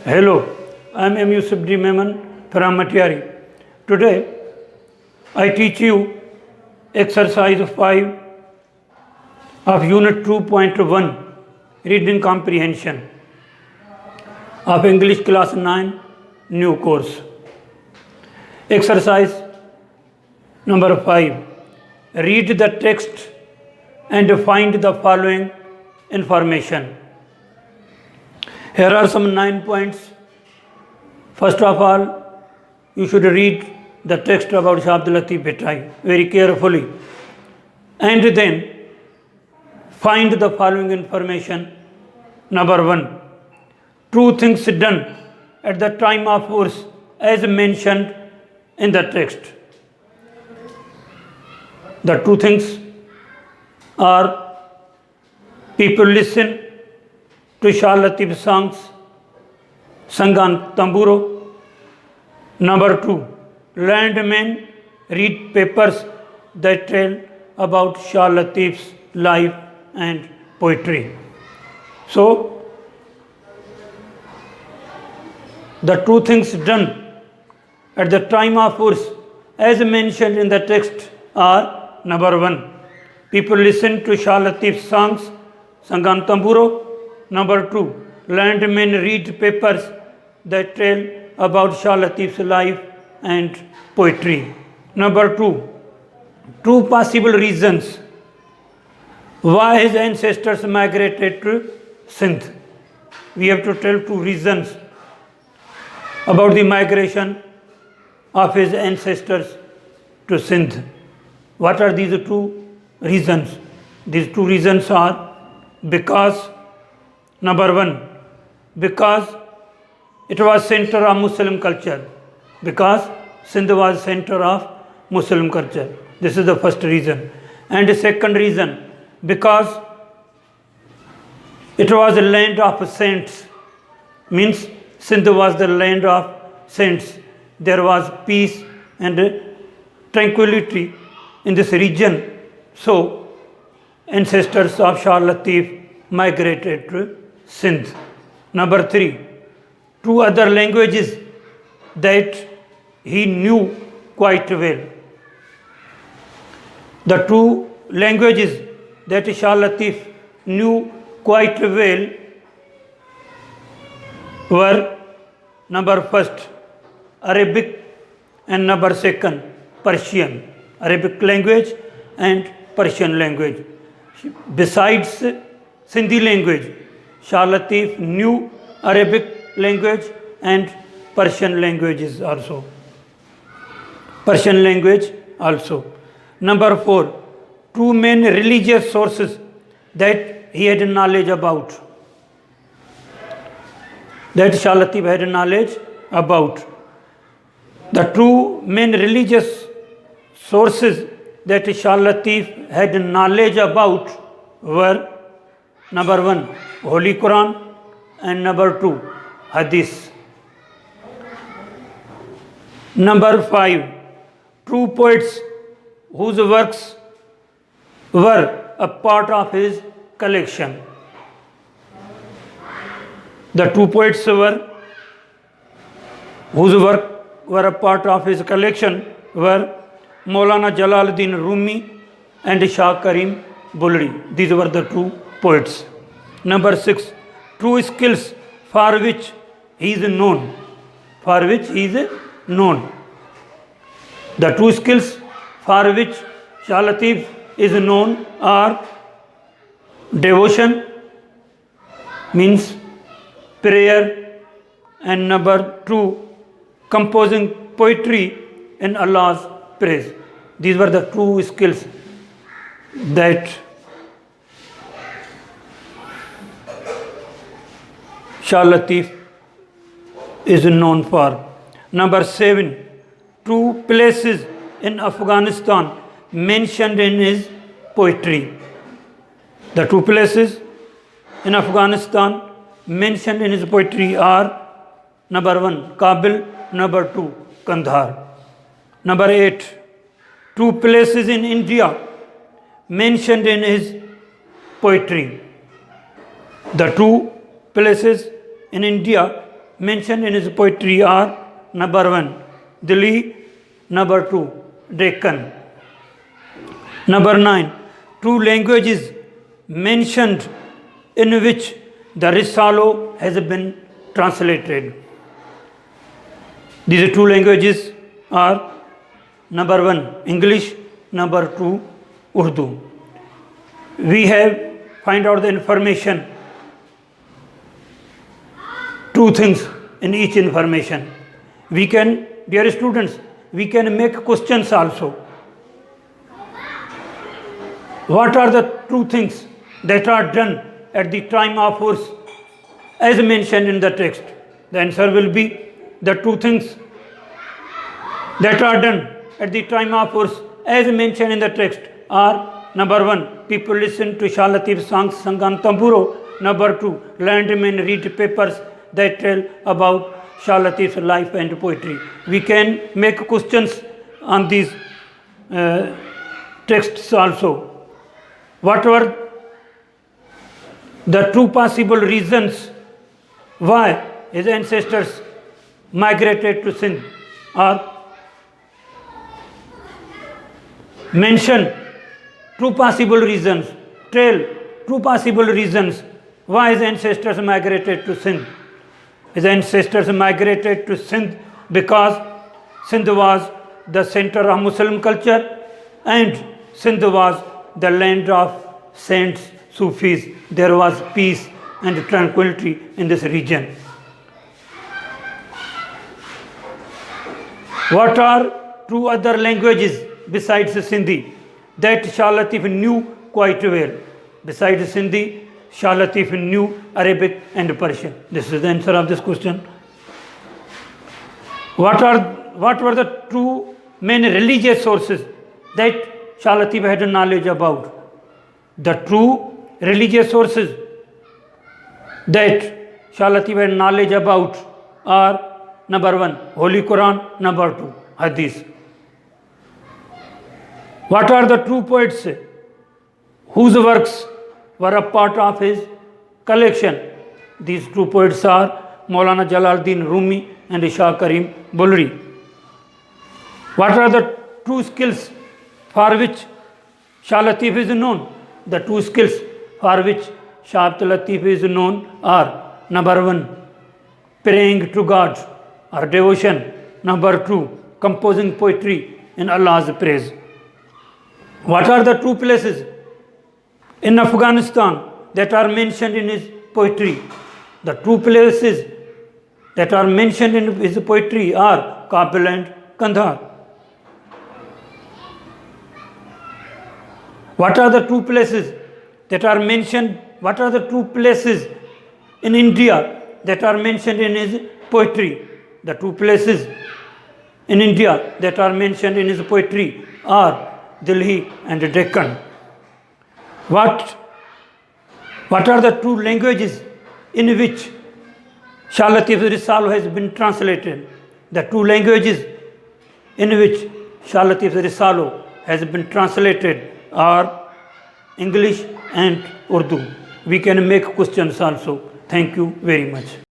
Hello, I am M. Yusuf D. Memon from Matiari. Today, I teach you exercise 5 of Unit 2.1 Reading Comprehension of English Class 9 New Course. Exercise number 5. Read the text and find the following information. Here are some 9 points. First of all, you should read the text about Shah Abdul Latif Bhittai very carefully and then find the following information. Number 1. True things done at the time of Urs as mentioned in the text. The two things are people listen to Shah Latif songs sung on tamburo. Number 2, landmen read papers that tell about Shah Latif's life and poetry. So, the two things done at the time of Urs as mentioned in the text are: number 1, people listen to Shah Latif's songs sung on tamburo. Number 2, landmen read papers that tell about Shah Latif's life and poetry. Number 2, two possible reasons why his ancestors migrated to Sindh. We have to tell two reasons about the migration of his ancestors to Sindh. What are these two reasons? These two reasons are because, number 1, because it was center of Muslim culture. Because Sindh was center of Muslim culture. This is the first reason. And the second reason, because it was a land of saints. Means Sindh was the land of saints. There was peace and tranquility in this region. So, ancestors of Shah Latif migrated to Sindh. Number 3, two other languages that he knew quite well. The two languages that Shah Latif knew quite well were: number 1, Arabic, and number 2, Persian. Arabic language and Persian language. Besides Sindhi language, Shah Latif knew Arabic language and Persian languages also. Persian language also. Number 4, two main religious sources that he had knowledge about. That Shah Latif had knowledge about. The two main religious sources that Shah Latif had knowledge about were: number 1, Holy Quran, and number 2, Hadith. Number 5, true poets whose works were a part of his collection. The two poets whose work were a part of his collection were Maulana Jalaluddin Rumi and Shah Karim Bulri. These were the two poets. Number 6, true skills for which he is known. For which he is known. The two skills for which Shah Latif is known are devotion, means prayer, and number 2, composing poetry in Allah's praise. These were the two skills that Shah Latif is known for. Number 7, two places in Afghanistan mentioned in his poetry. The two places in Afghanistan mentioned in his poetry are: number 1, Kabul, number 2, Kandahar. Number 8, two places in India mentioned in his poetry. The two places in India mentioned in his poetry are: number 1, Delhi; number 2, Deccan. Number 9, 2 languages mentioned in which the Risalo has been translated. These 2 languages are: number 1, English; number 2, Urdu. We have find out the information, 2 things in each information. We can, dear students, we can make questions also. What are the 2 things that are done at the time of Urs as mentioned in the text? The answer will be: the 2 things that are done at the time of Urs as mentioned in the text are: number 1, people listen to Shah Latif songs sung on tamburo; number 2, landmen read papers that tell about Shah Latif's life and poetry. We can make questions on these texts also. What were the 2 possible reasons why his ancestors migrated to Sindh? Or mention 2 possible reasons, tell 2 possible reasons why his ancestors migrated to Sindh. His ancestors migrated to Sindh because Sindh was the center of Muslim culture and Sindh was the land of saints, Sufis. There was peace and tranquility in this region. What are 2 other languages besides Sindhi that Shah Latif knew quite well? Besides Sindhi, Shah Latif knew Arabic and Persian. This is the answer of this question. What were the 2 main religious sources that Shah Latif had knowledge about? The 2 religious sources that Shah Latif had knowledge about are: number 1, Holy Quran; number 2, Hadith. What are the 2 poets whose works were a part of his collection? These 2 poets are Maulana Jalaluddin Rumi and Shah Karim Bulri. What are the 2 skills for which Shah Latif is known? The 2 skills for which Shah Abdul Latif is known are: number 1, praying to God or devotion; number 2, composing poetry in Allah's praise. What are the 2 places in Afghanistan that are mentioned in his poetry? The 2 places that are mentioned in his poetry are Kabul and Kandahar. What are the 2 places that are mentioned? What are the 2 places in India that are mentioned in his poetry? The 2 places in India that are mentioned in his poetry are Delhi and Deccan. What are the 2 languages in which Shah Latif's Risalo has been translated? The 2 languages in which Shah Latif's Risalo has been translated are English and Urdu. We can make questions also. Thank you very much.